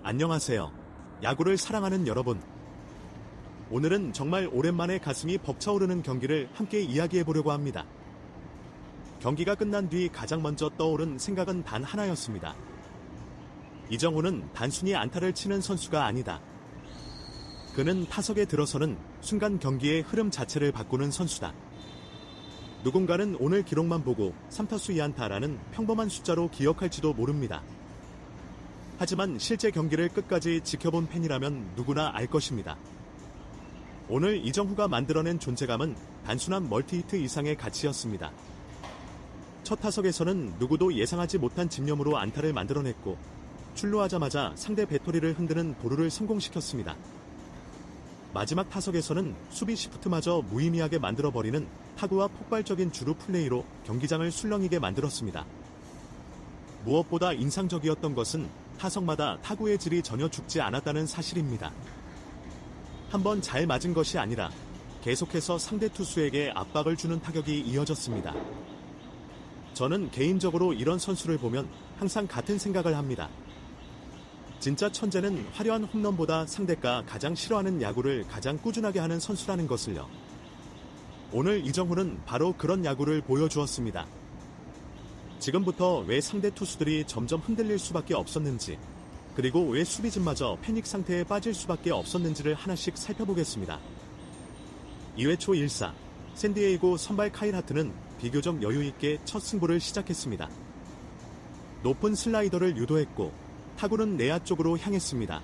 안녕하세요. 야구를 사랑하는 여러분. 오늘은 정말 오랜만에 가슴이 벅차오르는 경기를 함께 이야기해보려고 합니다. 경기가 끝난 뒤 가장 먼저 떠오른 생각은 단 하나였습니다. 이정후는 단순히 안타를 치는 선수가 아니다. 그는 타석에 들어서는 순간 경기의 흐름 자체를 바꾸는 선수다. 누군가는 오늘 기록만 보고 3타수 2안타라는 평범한 숫자로 기억할지도 모릅니다. 하지만 실제 경기를 끝까지 지켜본 팬이라면 누구나 알 것입니다. 오늘 이정후가 만들어낸 존재감은 단순한 멀티히트 이상의 가치였습니다. 첫 타석에서는 누구도 예상하지 못한 집념으로 안타를 만들어냈고 출루하자마자 상대 배터리를 흔드는 도루를 성공시켰습니다. 마지막 타석에서는 수비 시프트마저 무의미하게 만들어버리는 타구와 폭발적인 주루 플레이로 경기장을 술렁이게 만들었습니다. 무엇보다 인상적이었던 것은 타석마다 타구의 질이 전혀 죽지 않았다는 사실입니다. 한번 잘 맞은 것이 아니라 계속해서 상대 투수에게 압박을 주는 타격이 이어졌습니다. 저는 개인적으로 이런 선수를 보면 항상 같은 생각을 합니다. 진짜 천재는 화려한 홈런보다 상대가 가장 싫어하는 야구를 가장 꾸준하게 하는 선수라는 것을요. 오늘 이정후는 바로 그런 야구를 보여주었습니다. 지금부터 왜 상대 투수들이 점점 흔들릴 수밖에 없었는지, 그리고 왜 수비진마저 패닉 상태에 빠질 수밖에 없었는지를 하나씩 살펴보겠습니다. 2회 초 1사, 샌디에이고 선발 카일 하트는 비교적 여유있게 첫 승부를 시작했습니다. 높은 슬라이더를 유도했고 타구는 내야 쪽으로 향했습니다.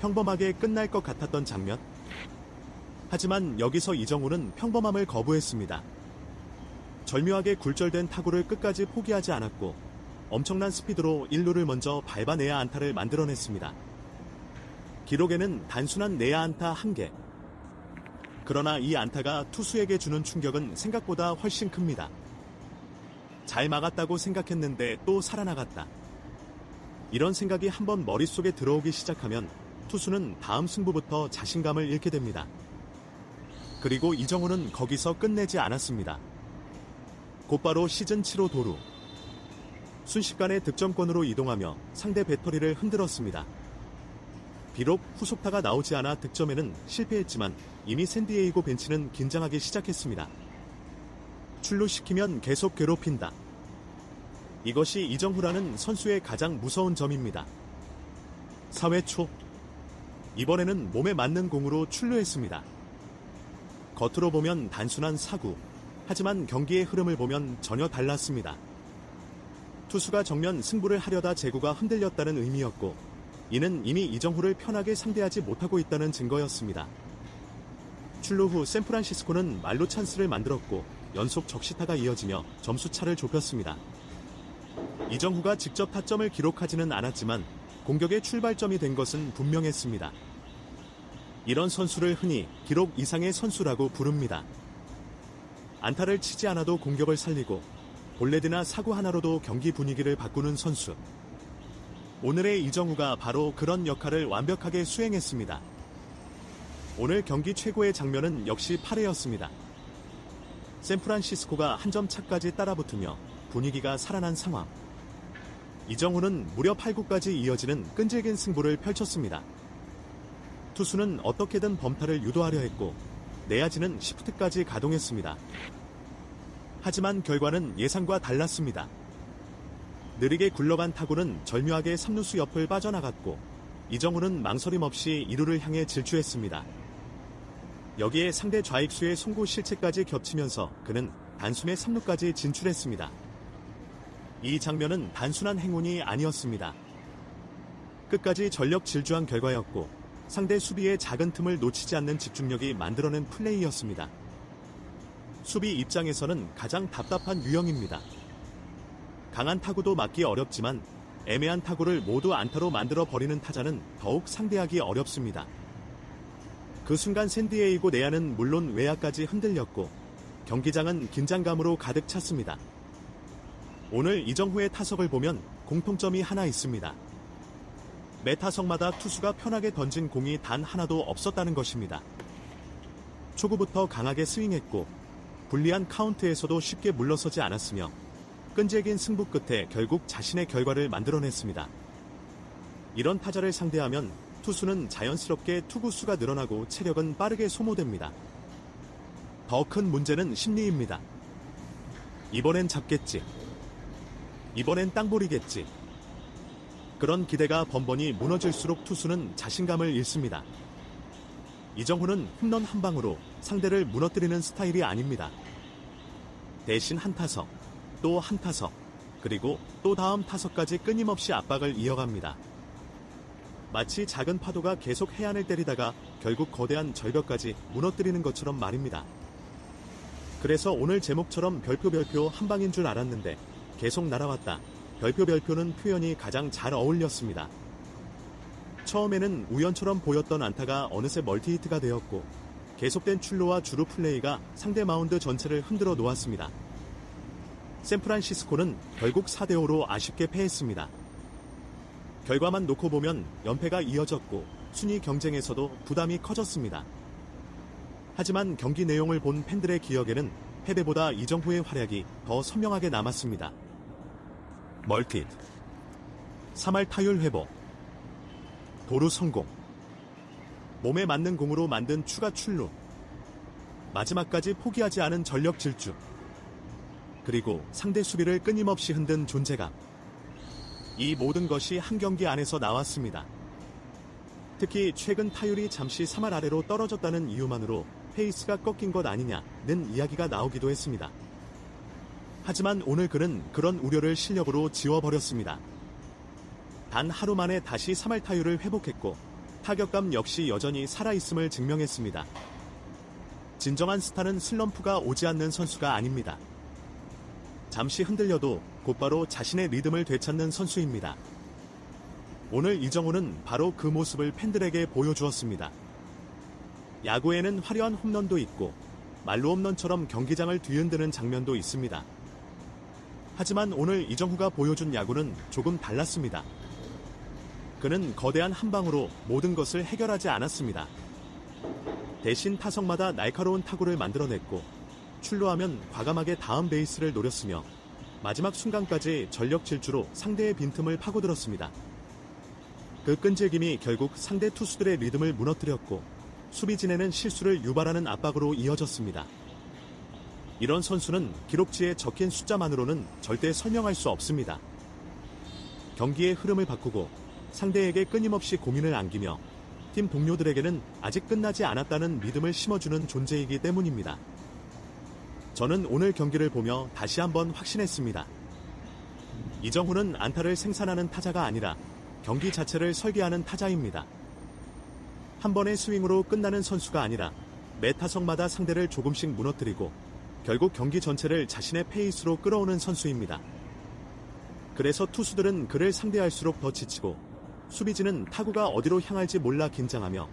평범하게 끝날 것 같았던 장면. 하지만 여기서 이정후는 평범함을 거부했습니다. 절묘하게 굴절된 타구를 끝까지 포기하지 않았고 엄청난 스피드로 1루를 먼저 밟아내야 안타를 만들어냈습니다. 기록에는 단순한 내야 안타 1개. 그러나 이 안타가 투수에게 주는 충격은 생각보다 훨씬 큽니다. 잘 막았다고 생각했는데 또 살아나갔다. 이런 생각이 한번 머릿속에 들어오기 시작하면 투수는 다음 승부부터 자신감을 잃게 됩니다. 그리고 이정후는 거기서 끝내지 않았습니다. 곧바로 시즌 7호 도루. 순식간에 득점권으로 이동하며 상대 배터리를 흔들었습니다. 비록 후속타가 나오지 않아 득점에는 실패했지만 이미 샌디에이고 벤치는 긴장하기 시작했습니다. 출루시키면 계속 괴롭힌다. 이것이 이정후라는 선수의 가장 무서운 점입니다. 4회 초, 이번에는 몸에 맞는 공으로 출루했습니다. 겉으로 보면 단순한 사구, 하지만 경기의 흐름을 보면 전혀 달랐습니다. 투수가 정면 승부를 하려다 제구가 흔들렸다는 의미였고, 이는 이미 이정후를 편하게 상대하지 못하고 있다는 증거였습니다. 출루 후 샌프란시스코는 말로 찬스를 만들었고 연속 적시타가 이어지며 점수차를 좁혔습니다. 이정후가 직접 타점을 기록하지는 않았지만 공격의 출발점이 된 것은 분명했습니다. 이런 선수를 흔히 기록 이상의 선수라고 부릅니다. 안타를 치지 않아도 공격을 살리고 볼레드나 사구 하나로도 경기 분위기를 바꾸는 선수. 오늘의 이정후가 바로 그런 역할을 완벽하게 수행했습니다. 오늘 경기 최고의 장면은 역시 8회였습니다. 샌프란시스코가 한 점 차까지 따라붙으며 분위기가 살아난 상황. 이정후는 무려 8구까지 이어지는 끈질긴 승부를 펼쳤습니다. 투수는 어떻게든 범타를 유도하려 했고 내야지는 시프트까지 가동했습니다. 하지만 결과는 예상과 달랐습니다. 느리게 굴러간 타구는 절묘하게 3루수 옆을 빠져나갔고 이정후는 망설임 없이 2루를 향해 질주했습니다. 여기에 상대 좌익수의 송구 실책까지 겹치면서 그는 단숨에 3루까지 진출했습니다. 이 장면은 단순한 행운이 아니었습니다. 끝까지 전력 질주한 결과였고 상대 수비의 작은 틈을 놓치지 않는 집중력이 만들어낸 플레이였습니다. 수비 입장에서는 가장 답답한 유형입니다. 강한 타구도 막기 어렵지만 애매한 타구를 모두 안타로 만들어 버리는 타자는 더욱 상대하기 어렵습니다. 그 순간 샌디에이고 내야는 물론 외야까지 흔들렸고 경기장은 긴장감으로 가득 찼습니다. 오늘 이정후의 타석을 보면 공통점이 하나 있습니다. 매 타석마다 투수가 편하게 던진 공이 단 하나도 없었다는 것입니다. 초구부터 강하게 스윙했고 불리한 카운트에서도 쉽게 물러서지 않았으며 끈질긴 승부 끝에 결국 자신의 결과를 만들어냈습니다. 이런 타자를 상대하면 투수는 자연스럽게 투구수가 늘어나고 체력은 빠르게 소모됩니다. 더 큰 문제는 심리입니다. 이번엔 잡겠지. 이번엔 땅볼이겠지. 그런 기대가 번번이 무너질수록 투수는 자신감을 잃습니다. 이정후는 홈런 한 방으로 상대를 무너뜨리는 스타일이 아닙니다. 대신 한 타석, 또 한 타석, 그리고 또 다음 타석까지 끊임없이 압박을 이어갑니다. 마치 작은 파도가 계속 해안을 때리다가 결국 거대한 절벽까지 무너뜨리는 것처럼 말입니다. 그래서 오늘 제목처럼 별표 한 방인 줄 알았는데 계속 날아왔다. 별표는 표현이 가장 잘 어울렸습니다. 처음에는 우연처럼 보였던 안타가 어느새 멀티히트가 되었고 계속된 출루와 주루 플레이가 상대 마운드 전체를 흔들어 놓았습니다. 샌프란시스코는 결국 4대5로 아쉽게 패했습니다. 결과만 놓고 보면 연패가 이어졌고 순위 경쟁에서도 부담이 커졌습니다. 하지만 경기 내용을 본 팬들의 기억에는 패배보다 이정후의 활약이 더 선명하게 남았습니다. 멀티히트, 3할 타율 회복, 도루 성공, 몸에 맞는 공으로 만든 추가 출루, 마지막까지 포기하지 않은 전력 질주, 그리고 상대 수비를 끊임없이 흔든 존재감. 이 모든 것이 한 경기 안에서 나왔습니다. 특히 최근 타율이 잠시 3할 아래로 떨어졌다는 이유만으로 페이스가 꺾인 것 아니냐는 이야기가 나오기도 했습니다. 하지만 오늘 그는 그런 우려를 실력으로 지워버렸습니다. 단 하루 만에 다시 3할 타율을 회복했고 타격감 역시 여전히 살아있음을 증명했습니다. 진정한 스타는 슬럼프가 오지 않는 선수가 아닙니다. 잠시 흔들려도 곧바로 자신의 리듬을 되찾는 선수입니다. 오늘 이정후는 바로 그 모습을 팬들에게 보여주었습니다. 야구에는 화려한 홈런도 있고 말로 홈런처럼 경기장을 뒤흔드는 장면도 있습니다. 하지만 오늘 이정후가 보여준 야구는 조금 달랐습니다. 그는 거대한 한 방으로 모든 것을 해결하지 않았습니다. 대신 타석마다 날카로운 타구를 만들어냈고 출루하면 과감하게 다음 베이스를 노렸으며 마지막 순간까지 전력 질주로 상대의 빈틈을 파고들었습니다. 그 끈질김이 결국 상대 투수들의 리듬을 무너뜨렸고 수비진에는 실수를 유발하는 압박으로 이어졌습니다. 이런 선수는 기록지에 적힌 숫자만으로는 절대 설명할 수 없습니다. 경기의 흐름을 바꾸고 상대에게 끊임없이 고민을 안기며 팀 동료들에게는 아직 끝나지 않았다는 믿음을 심어주는 존재이기 때문입니다. 저는 오늘 경기를 보며 다시 한번 확신했습니다. 이정후는 안타를 생산하는 타자가 아니라 경기 자체를 설계하는 타자입니다. 한 번의 스윙으로 끝나는 선수가 아니라 매 타석마다 상대를 조금씩 무너뜨리고 결국 경기 전체를 자신의 페이스로 끌어오는 선수입니다. 그래서 투수들은 그를 상대할수록 더 지치고 수비진은 타구가 어디로 향할지 몰라 긴장하며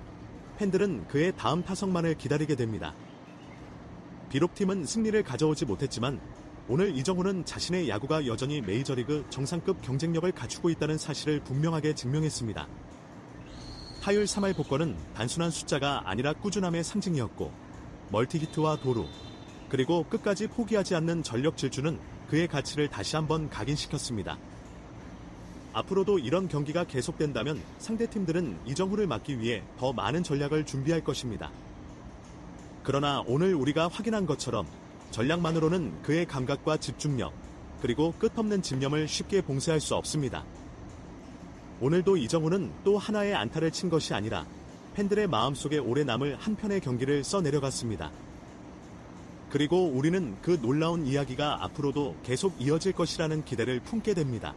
팬들은 그의 다음 타석만을 기다리게 됩니다. 비록 팀은 승리를 가져오지 못했지만 오늘 이정후는 자신의 야구가 여전히 메이저리그 정상급 경쟁력을 갖추고 있다는 사실을 분명하게 증명했습니다. 타율 3할 복권은 단순한 숫자가 아니라 꾸준함의 상징이었고 멀티히트와 도루, 그리고 끝까지 포기하지 않는 전력 질주는 그의 가치를 다시 한번 각인시켰습니다. 앞으로도 이런 경기가 계속된다면 상대팀들은 이정후를 막기 위해 더 많은 전략을 준비할 것입니다. 그러나 오늘 우리가 확인한 것처럼 전략만으로는 그의 감각과 집중력, 그리고 끝없는 집념을 쉽게 봉쇄할 수 없습니다. 오늘도 이정후는 또 하나의 안타를 친 것이 아니라 팬들의 마음속에 오래 남을 한 편의 경기를 써내려갔습니다. 그리고 우리는 그 놀라운 이야기가 앞으로도 계속 이어질 것이라는 기대를 품게 됩니다.